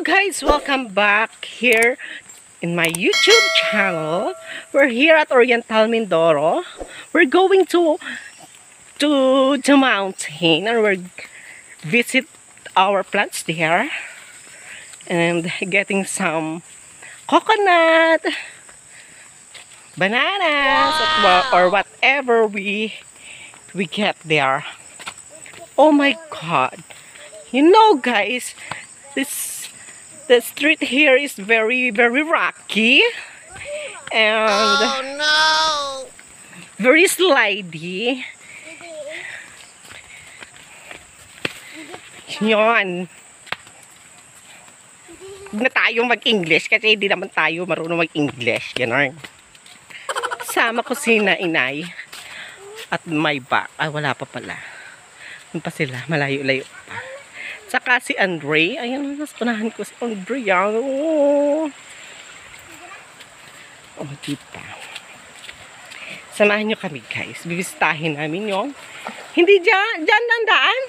guys, welcome back here in my YouTube channel. We're here at Oriental Mindoro. We're going to the mountain and we're visit our plants there and getting some coconut, bananas, or whatever we get there. Oh my god. You know guys, the street here is very rocky and very slidey. Yon. Huwag na tayo mag-English kasi hindi naman tayo marunong mag-English. Ganon. Sama ko si inay at may back. Ay, wala pa pala. Yun pa sila. Malayo-layo pa. Saka si Andre. Ayan, nasunahan ko si Andre. Oh, diba? Samahan nyo kami, guys. Bibisitahin namin yung... Hindi dyan. Dyan ang daan.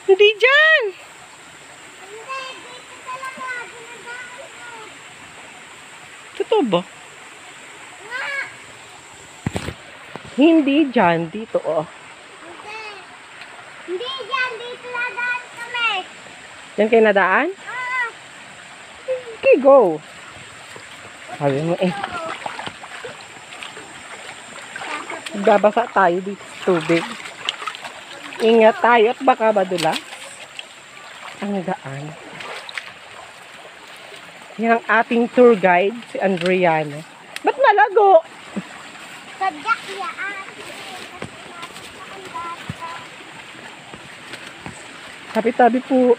Hindi dyan. Totoo ba? Hindi dyan. Dito, oh. Hindi dyan, dito nadaan kami. Diyan kayo nadaan? Okay, go. Sabi mo eh. Babasa tayo dito sa tubig. Ingat tayo at baka madulas ang daan. Yan ang ating tour guide, si Andriano. Ba't malago? Sadyak yaan. Tabi-tabi po.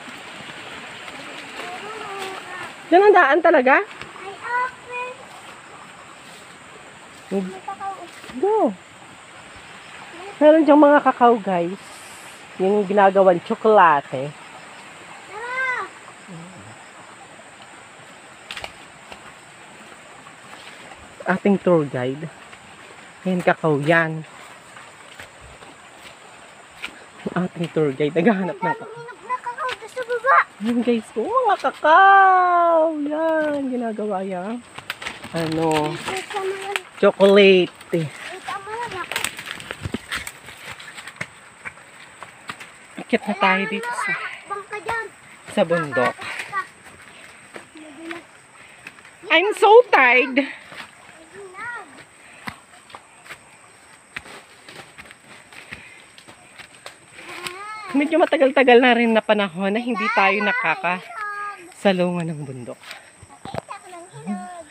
Diyan ang daan talaga? Ay, open. Go. Meron diyang mga kakao, guys. Yung ginagawan tsokolate. Tara. Ating tour guide. Yan, kakao yan. Ating tour guide. Naghahanap na kakao. Hinog na kakao sa baba. Yan guys, mga kakao. Yan, ginagawa yan. Ano, Ito naman. chocolate. Ito naman ako. Akit na tayo dito Bangka dyan. sa bundok. I'm so tired. Medyo matagal-tagal na rin na panahon na hindi tayo nakakasalungan ng bundok.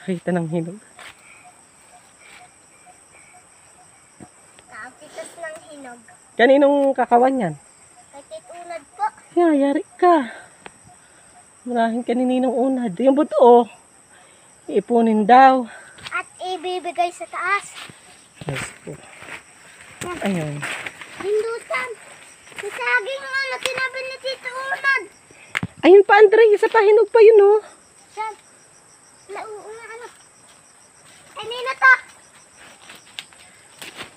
Kita ng hinog. Kapitas ng hinog. Kaninong kakawan yan? Katitunad po. Yari ka. Marahing kanininong unad. Yung buto, ipunin daw. At ibibigay sa taas. Yes po. Ayun. Hindutan. Sa saging ano, tinabi ni Tito Unad. Ayun pa, Andre. Isa pa, hinog pa yun, oh. Saan? Lauuna ano. Ay, nino to.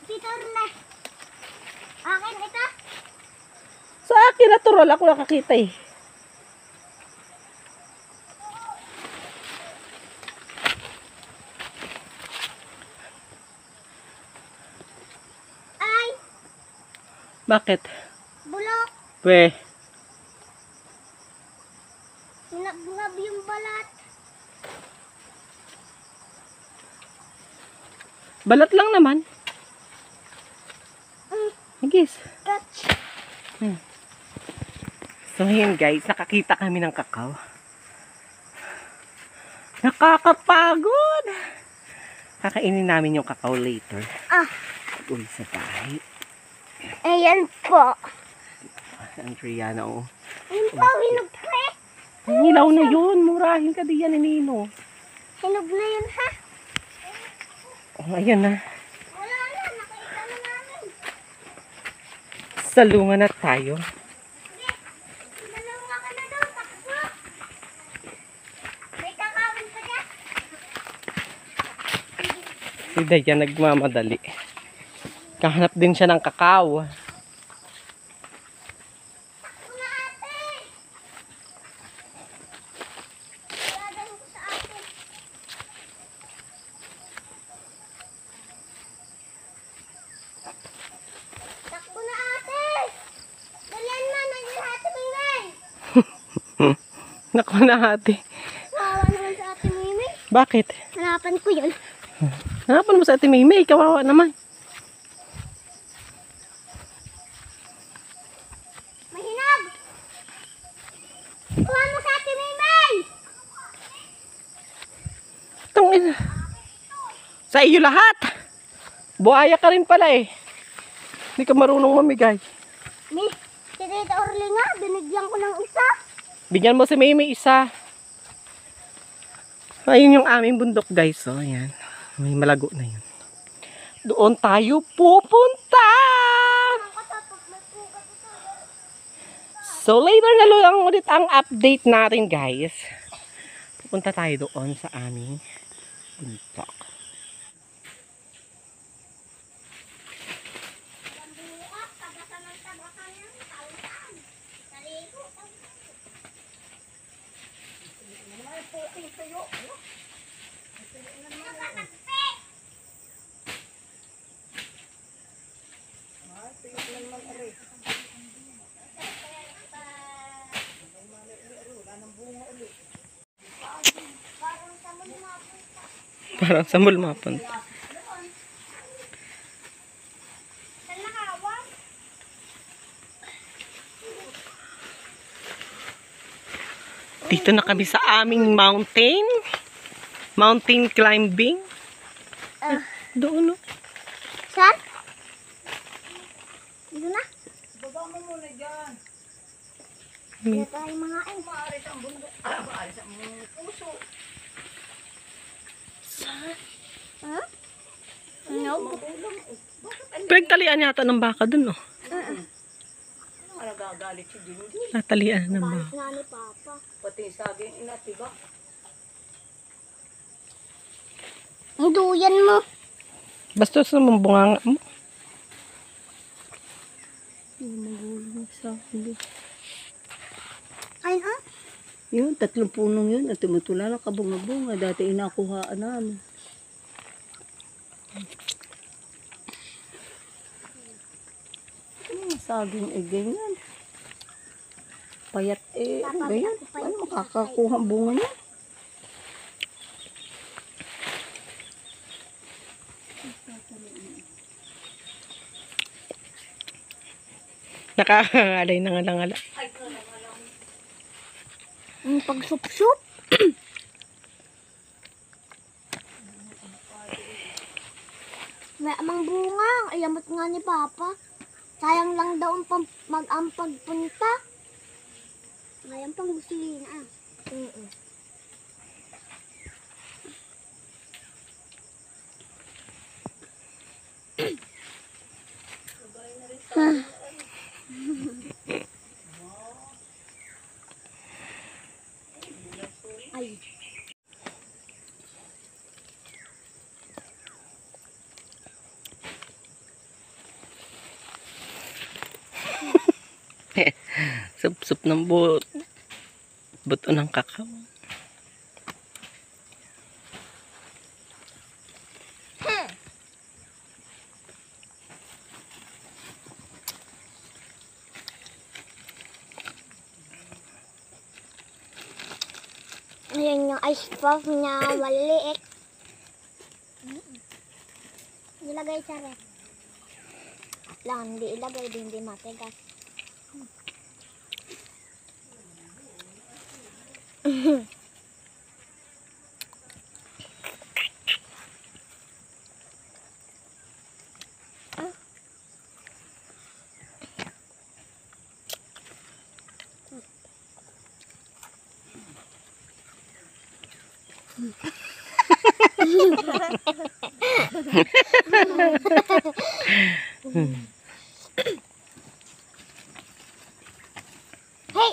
Tito Unad. Akin ito. Sa akin, natural. Ako nakakita, eh. Ay, Bakit? bulok. Pwe. Hinagngab yung balat. Balat lang naman. Agis. Catch. So, yun guys. Nakakita kami ng kakao. Nakakapagod. Kakainin namin yung kakao later. Pag-uwi sa bahay. Ayan po. Andriana, oh. Ayun po, hinog pa eh. Ang hilaw na yun. Murahin ka diyan, Nino. Hinog na yun ha. Oh, ayan na. Wala na, nakita na namin. Salungan na tayo. Dalawa ka na daw, takbo. May kakawin pa dyan. Si Dayan nagmamadali. Kahanap din siya ng kakao. Naku na ate. Kawawa naman sa Ate Mimi. Bakit? Hanapan ko yun. Hanapan mo sa ate Mimi. Kawawa naman. Mahinag! Kuha mo sa Ate Mimi! Tangina. Sa iyo lahat. Buhaya ka rin pala eh. Hindi ka marunong mamigay. Miss, si Tita Orly nga, binigyan ko ng isa. Bigyan mo si Mimi isa. Ayun yung aming bundok guys. So, ayan. May malago na yun. Doon tayo pupunta. So, later na lang ulit ang update natin guys. Pupunta tayo doon sa aming bundok. Parang sa mall mapunta. Dito na kami sa aming mountain. Mountain climbing. Doon no. Saan? Dito na. Baba mo muna dyan. Dito tayo mga ay. Maaris ang bundok. Maaris ang puso. Huh? No. Pinagtalian yata ng baka dun no. Ano nagagalit si Jinji? Natalian ng baka. Nga ni Papa. Pati saging inatiba. Ang duyan mo. Basta sa mambunganga mo. Ayun ah. Yun, 3 punong yun. At tumutula na kabunga-bunga. Dati inakuhaan namin. Saging eh, ganyan. Payat eh, ano ba yan? Ano makakakuha ang bunga niya? Nakakalay na nga lang ala. Ang pagsup-sup. May amang bunga. Ayamot nga ni Papa. Sayang lang daw ang mag-ampagpunta. Ngayon pang gusilin ah. Ay. Sup-sup ng buto ng kakao. Ayan yung ice puff niya, maliit. Ilagay sa ref. Lang, hindi ilagay din, hindi matigas. Hey!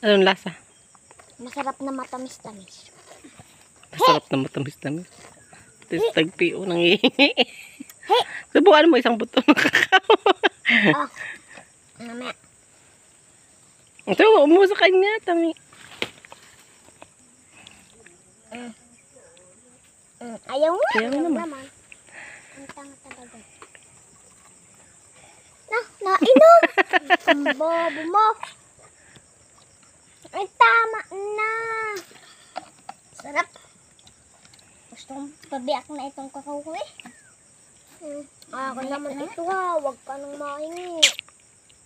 Anong lasa? Masarap na matamis-tamis. Masarap na matamis-tamis. Tapos tagpio ng ihingi. Subukan mo isang buto ng kakao. Ah, mamaya. Ito, umuha sa kanya, tami. Ayaw nga. Ayaw naman. Ang tanga talaga. Nainom! Ang bobo mo. Ay, tama na. Sarap. Gusto kong pabiyak na itong kakao ko eh. Ako naman ito ha. Huwag ka nang mahingi.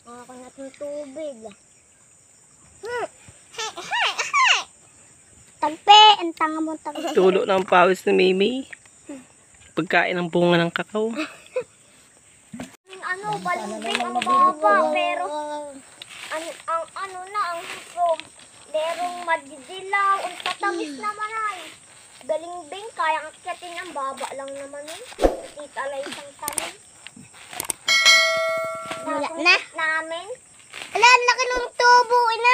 Ako na itong tubig. Tagpe, ang tanga mo tagpe. Tulo ng pawis ni Mimi. Pagkain ng bunga ng kakao. Balimbing ang baba, pero ang from, merong madidilaw, ang tatamis naman ay. Balimbing, kaya akyatin ang baba lang naman eh. Titalay isang tamis. Wala na. Namin. Ala, laki ng tubo, inay.